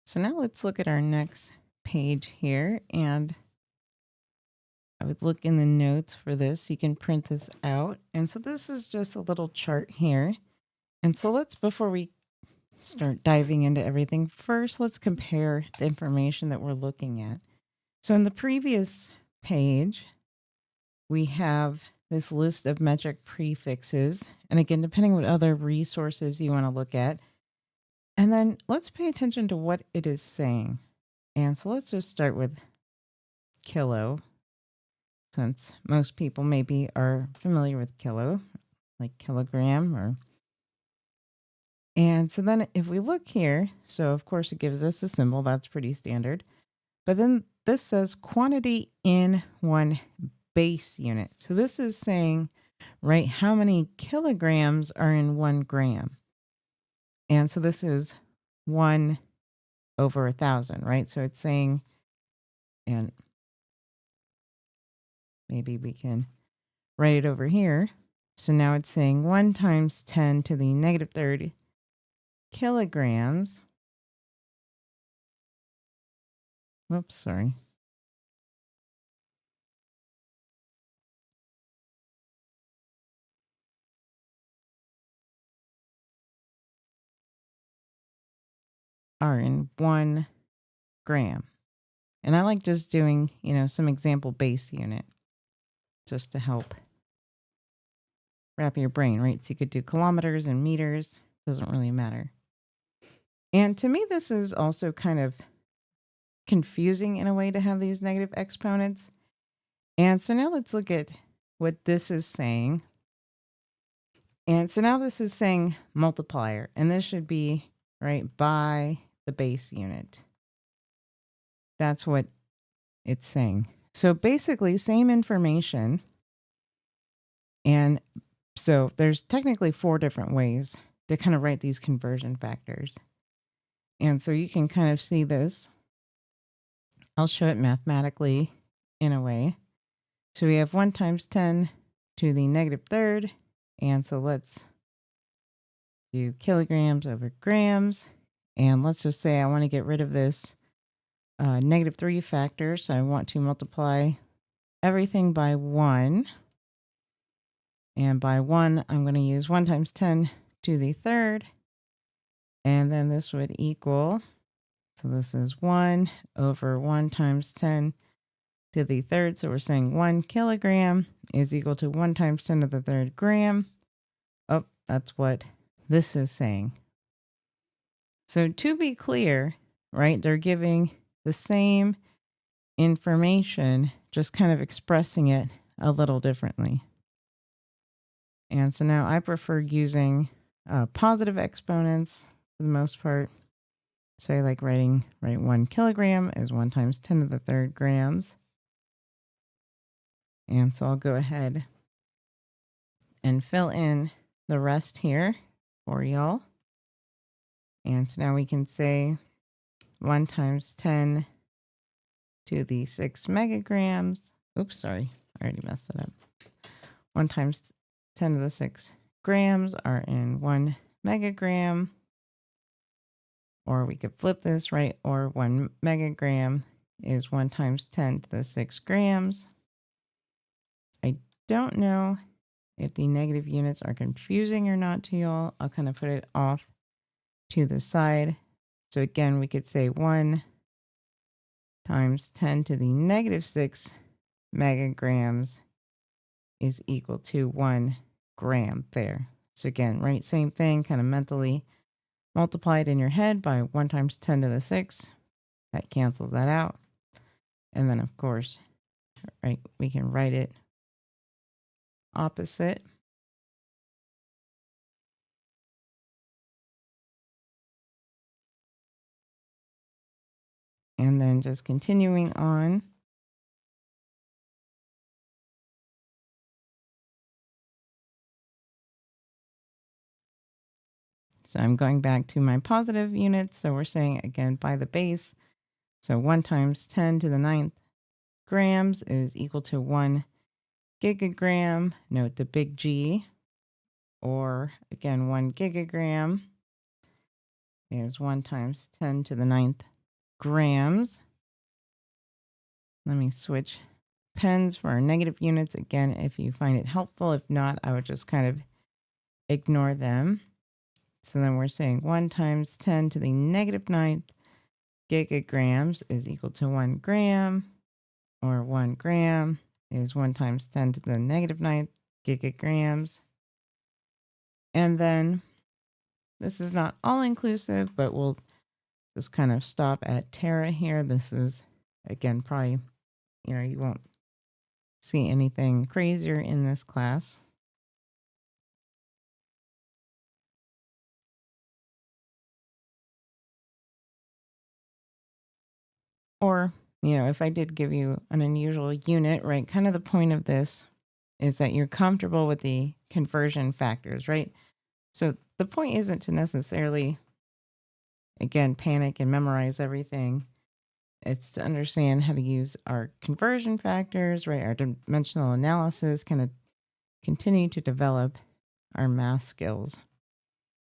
So now let's look at our next page here, and I would look in the notes for this. You can print this out. And so this is just a little chart here. And so before we start diving into everything, first let's compare the information that we're looking at. So in the previous page, we have this list of metric prefixes. And again, depending on what other resources you want to look at. And then let's pay attention to what it is saying. And so let's just start with kilo, since most people maybe are familiar with kilo, like kilogram or. And so then if we look here, so of course it gives us a symbol, that's pretty standard. But then this says quantity in one base unit. So this is saying, right, how many kilograms are in 1 gram. And so this is 1 over 1,000, right? So it's saying, and maybe we can write it over here. So now it's saying 1 times 10 to the negative third kilograms. Whoops, sorry. Are in 1 gram. And I like just doing, some example base unit just to help wrap your brain, right? So you could do kilometers and meters, doesn't really matter. And to me, this is also kind of confusing in a way to have these negative exponents. And so now let's look at what this is saying. And so now this is saying multiplier, and this should be, right, by the base unit. That's what it's saying. So basically, same information. And so there's technically 4 different ways to kind of write these conversion factors. And so you can kind of see this. I'll show it mathematically in a way. So we have 1 times 10 to the negative third. And so let's do kilograms over grams. And let's just say I want to get rid of this negative 3 factor. So I want to multiply everything by 1. And by 1, I'm going to use 1 times 10 to the third. And then this would equal, so this is 1 over 1 times 10 to the third. So we're saying 1 kilogram is equal to 1 times 10 to the third gram. Oh, that's what this is saying. So to be clear, right, they're giving the same information, just kind of expressing it a little differently. And so now I prefer using positive exponents for the most part. So I like writing, 1 kilogram is 1 times 10 to the third grams. And so I'll go ahead and fill in the rest here for y'all. And so now we can say 1 times 10 to the 6 megagrams. Oops, sorry, I already messed it up. 1 times 10 to the 6 grams are in 1 megagram. Or we could flip this, right? Or 1 megagram is 1 times 10 to the 6 grams. I don't know if the negative units are confusing or not to y'all. I'll kind of put it off to the side. So again, we could say 1 times 10 to the negative 6 megagrams is equal to 1 gram there. So again, right, same thing, kind of mentally multiply it in your head by 1 times 10 to the 6. That cancels that out. And then, of course, right, we can write it opposite. And then just continuing on. So I'm going back to my positive units. So we're saying, again, by the base. So 1 times 10 to the 9th grams is equal to 1 gigagram. Note the big G. Or, again, 1 gigagram is 1 times 10 to the 9th grams. Let me switch pens for our negative units again if you find it helpful. If not, I would just kind of ignore them. So then we're saying 1 times 10 to the negative ninth gigagrams is equal to 1 gram, or 1 gram is 1 times 10 to the negative ninth gigagrams. And then this is not all inclusive, but we'll just kind of stop at tera here. This is, again, probably, you won't see anything crazier in this class. Or, if I did give you an unusual unit, right, kind of the point of this is that you're comfortable with the conversion factors, right? So the point isn't to necessarily, again, panic and memorize everything. It's to understand how to use our conversion factors, right? Our dimensional analysis, kind of continue to develop our math skills.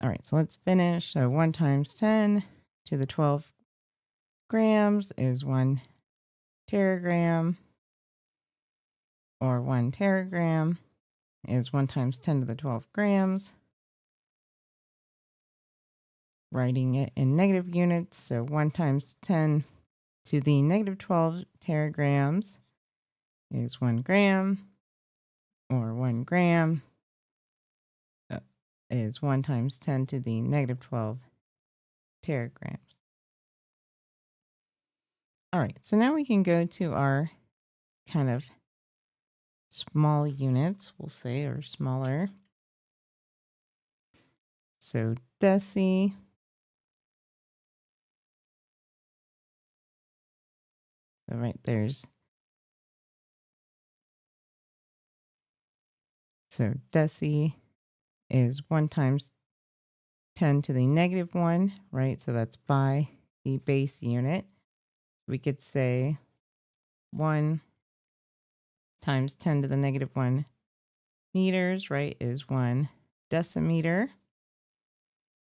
All right, so let's finish. So 1 times 10 to the 12 grams is 1 teragram, or 1 teragram is 1 times 10 to the 12 grams. Writing it in negative units, so 1 times 10 to the negative 12 teragrams is 1 gram, or 1 gram is 1 times 10 to the negative 12 teragrams. All right, so now we can go to our kind of small units, we'll say, or smaller. So deci. So right there's, so deci is 1 times 10 to the negative 1, right? So that's by the base unit. We could say 1 times 10 to the negative 1 meters, right, is 1 decimeter.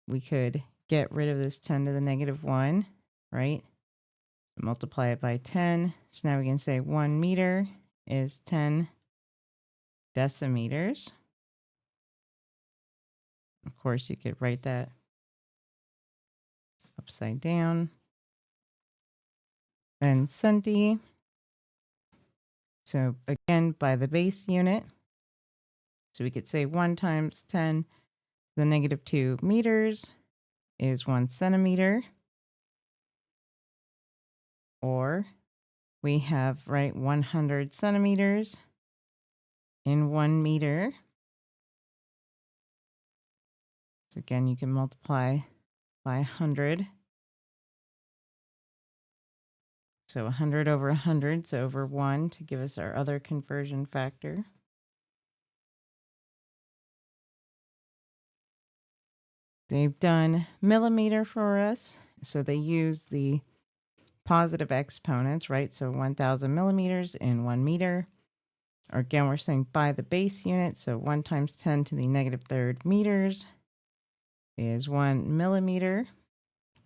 We could get rid of this 10 to the negative 1, right? Multiply it by 10. So now we can say 1 meter is 10 decimeters. Of course, you could write that upside down. And centi. So again, by the base unit. So we could say 1 times 10 to the negative 2 meters is 1 centimeter. Or we have, right, 100 centimeters in 1 meter. So again, you can multiply by 100. So 100 over 100, so over 1 to give us our other conversion factor. They've done millimeter for us, so they use the positive exponents, right? So 1,000 millimeters in 1 meter. Or again, we're saying by the base unit, so 1 times 10 to the negative third meters is 1 millimeter.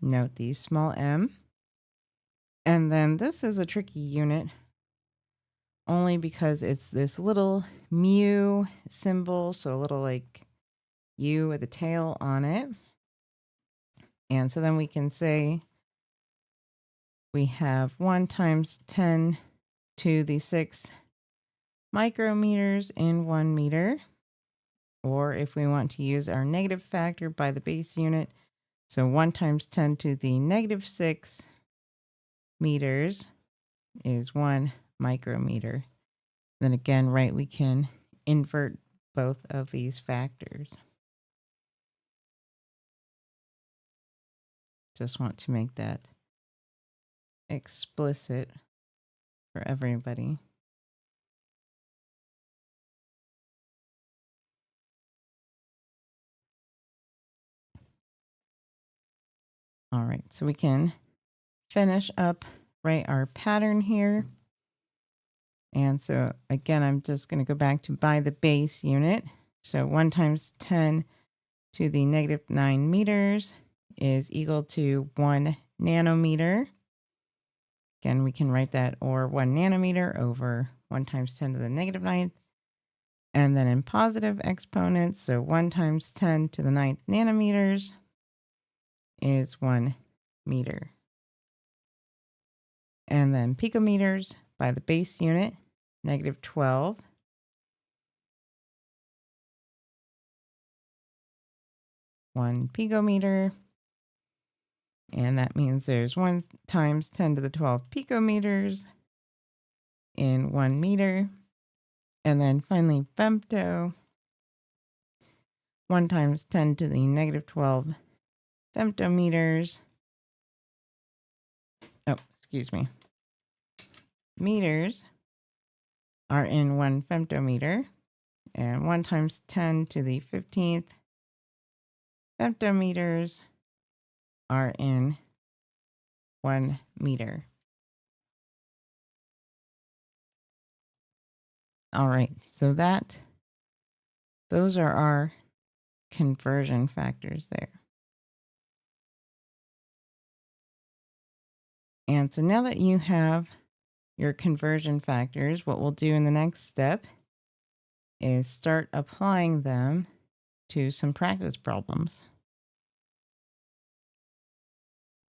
Note the small m. And then this is a tricky unit only because it's this little mu symbol, so a little like U with a tail on it. And so then we can say we have 1 times 10 to the 6 micrometers in 1 meter. Or if we want to use our negative factor by the base unit, so 1 times 10 to the negative 6 meters is 1 micrometer. Then again, right, we can invert both of these factors. Just want to make that explicit for everybody. All right, so we can finish up, right, our pattern here. And so again, I'm just going to go back to by the base unit. So 1 times 10 to the negative 9 meters is equal to 1 nanometer. Again, we can write that or 1 nanometer over 1 times 10 to the negative ninth. And then in positive exponents, so 1 times 10 to the ninth nanometers is 1 meter. And then picometers by the base unit, negative 12. One picometer. And that means there's 1 times 10 to the 12 picometers in 1 meter. And then finally, femto, 1 times 10 to the negative 12 femtometers. Oh, excuse me. Meters are in 1 femtometer. And 1 times 10 to the 15th femtometers are in 1 meter. All right, so those are our conversion factors there. And so now that you have your conversion factors, what we'll do in the next step is start applying them to some practice problems.